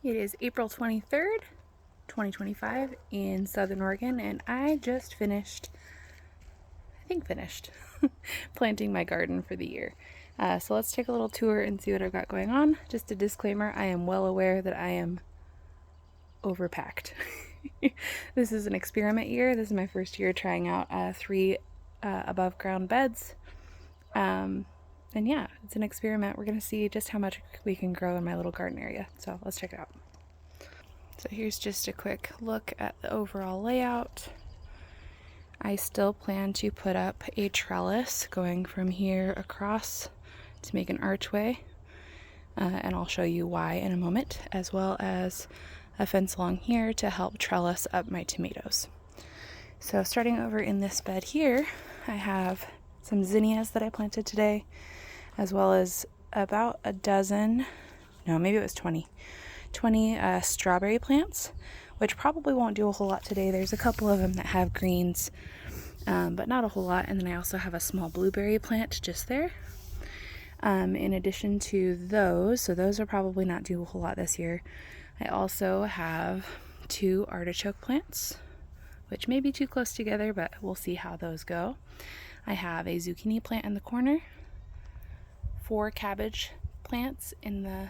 It is April 23rd, 2025 in Southern Oregon, and I just finished planting my garden for the year. So let's take a little tour and see what I've got going on. Just a disclaimer, I am well aware that I am overpacked. This is an experiment year. This is my first year trying out 3 above ground beds. And yeah, it's an experiment. We're going to see just how much we can grow in my little garden area. So let's check it out. So here's just a quick look at the overall layout. I still plan to put up a trellis going from here across to make an archway. And I'll show you why in a moment, as well as a fence along here to help trellis up my tomatoes. So starting over in this bed here, I have some zinnias that I planted today, as well as about a dozen, no, maybe it was 20 strawberry plants, which probably won't do a whole lot today. There's a couple of them that have greens, but not a whole lot. And then I also have a small blueberry plant just there. In addition to those, so those will probably not do a whole lot this year. I also have 2 artichoke plants, which may be too close together, but we'll see how those go. I have a zucchini plant in the corner, 4 cabbage plants in the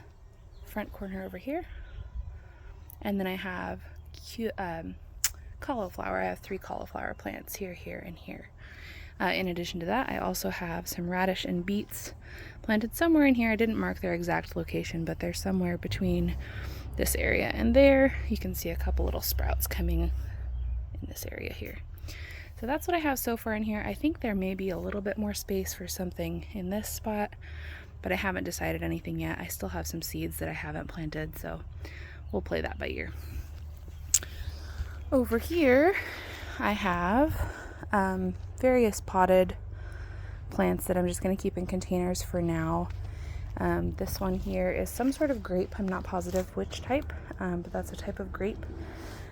front corner over here, and then I have cauliflower. I have 3 cauliflower plants here, here, and here. In addition to that, I also have some radish and beets planted somewhere in here. I didn't mark their exact location, but they're somewhere between this area and there. You can see a couple little sprouts coming in this area here. So that's what I have so far in here. I think there may be a little bit more space for something in this spot, but I haven't decided anything yet. I still have some seeds that I haven't planted, so we'll play that by ear. Over here, I have various potted plants that I'm just going to keep in containers for now. This one here is some sort of grape. I'm not positive which type, but that's a type of grape.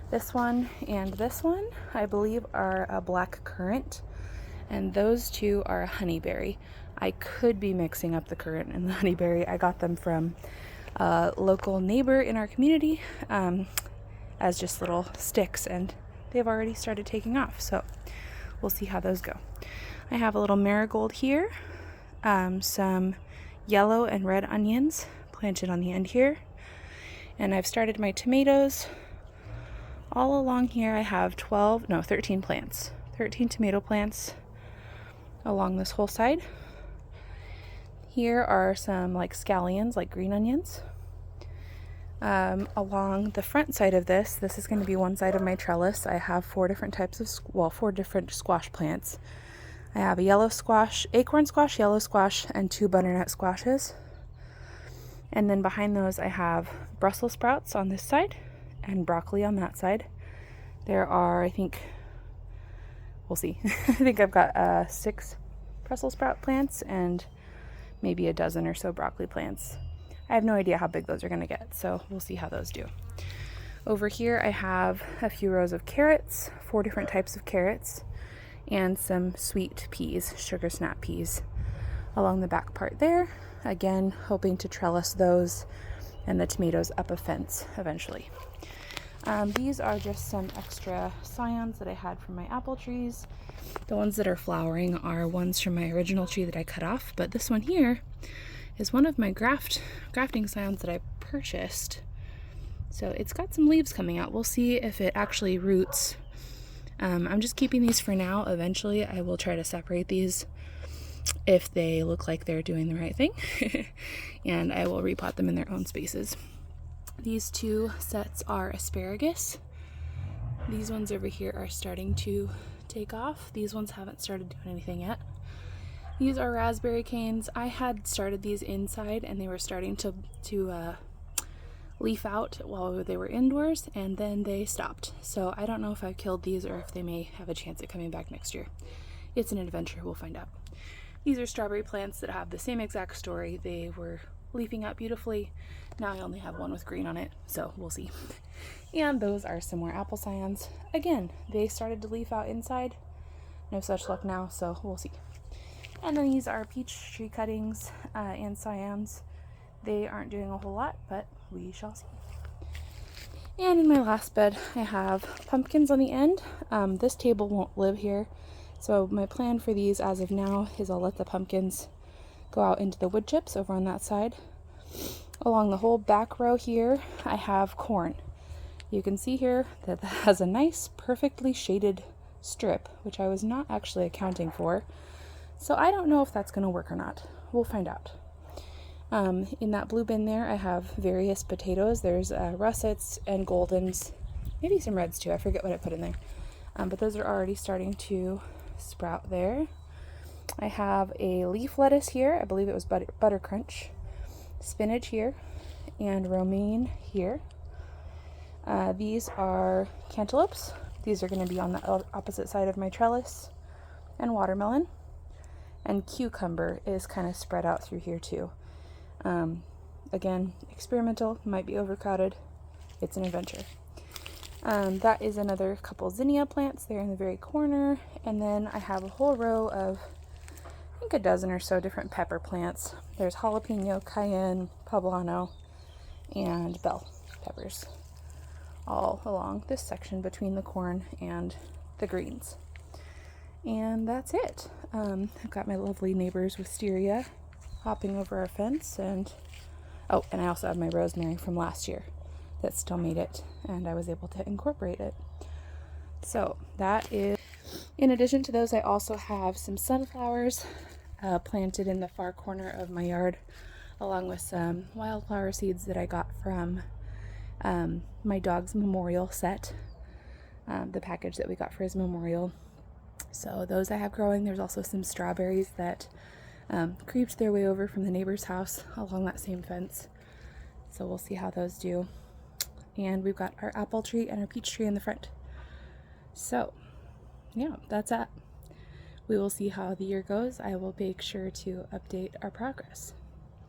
This one and this one, I believe, are a black currant, and those 2 are a honeyberry. I could be mixing up the currant and the honeyberry. I got them from a local neighbor in our community as just little sticks, and they've already started taking off, so we'll see how those go. I have a little marigold here, some yellow and red onions planted on the end here, and I've started my tomatoes. All along here I have 13 plants, 13 tomato plants along this whole side. Here are some like scallions, like green onions. Along the front side of this is going to be one side of my trellis. I have 4 different types of, 4 different squash plants. I have a yellow squash, acorn squash, yellow squash, and 2 butternut squashes. And then behind those I have Brussels sprouts on this side and broccoli on that side. There are, I think, we'll see. I think I've got 6 Brussels sprout plants and maybe a dozen or so broccoli plants. I have no idea how big those are going to get, so we'll see how those do. Over here I have a few rows of carrots, 4 different types of carrots, and some sweet peas, sugar snap peas, along the back part there. Again, hoping to trellis those and the tomatoes up a fence eventually. These are just some extra scions that I had from my apple trees. The ones that are flowering are ones from my original tree that I cut off, but this one here is one of my grafting scions that I purchased. So it's got some leaves coming out. We'll see if it actually roots. I'm just keeping these for now. Eventually I will try to separate these if they look like they're doing the right thing, and I will repot them in their own spaces. These 2 sets are asparagus. These ones over here are starting to take off. These ones haven't started doing anything yet. These are raspberry canes. I had started these inside and they were starting to leaf out while they were indoors, and then they stopped. So I don't know if I've killed these or if they may have a chance at coming back next year. It's an adventure, we'll find out. These are strawberry plants that have the same exact story. They were leafing out beautifully. Now I only have one with green on it, so we'll see. And those are some more apple scions. Again, they started to leaf out inside. No such luck now, so we'll see. And then these are peach tree cuttings and scions. They aren't doing a whole lot, but we shall see. And in my last bed, I have pumpkins on the end. This table won't live here, so my plan for these as of now is I'll let the pumpkins go out into the wood chips over on that side. Along the whole back row here, I have corn. You can see here that that has a nice, perfectly shaded strip, which I was not actually accounting for. So I don't know if that's going to work or not. We'll find out. In that blue bin there, I have various potatoes. There's russets and goldens, maybe some reds too. I forget what I put in there. But those are already starting to sprout there. I have a leaf lettuce here. I believe it was butter crunch. Spinach here and romaine here. These are cantaloupes. These are going to be on the opposite side of my trellis. And watermelon. And cucumber is kind of spread out through here too. Again, experimental, might be overcrowded. It's an adventure. That is another couple zinnia plants there in the very corner. And then I have a whole row of, I think, a dozen or so different pepper plants. There's jalapeno, cayenne, poblano, and bell peppers all along this section between the corn and the greens. And that's it. I've got my lovely neighbors wisteria hopping over our fence, and oh, and I also have my rosemary from last year that still made it, and I was able to incorporate it. So that is, in addition to those, I also have some sunflowers planted in the far corner of my yard, along with some wildflower seeds that I got from my dog's memorial set, the package that we got for his memorial. So those I have growing. There's also some strawberries that creeped their way over from the neighbor's house along that same fence. So we'll see how those do. And we've got our apple tree and our peach tree in the front. So yeah, that's that. We will see how the year goes. I will make sure to update our progress.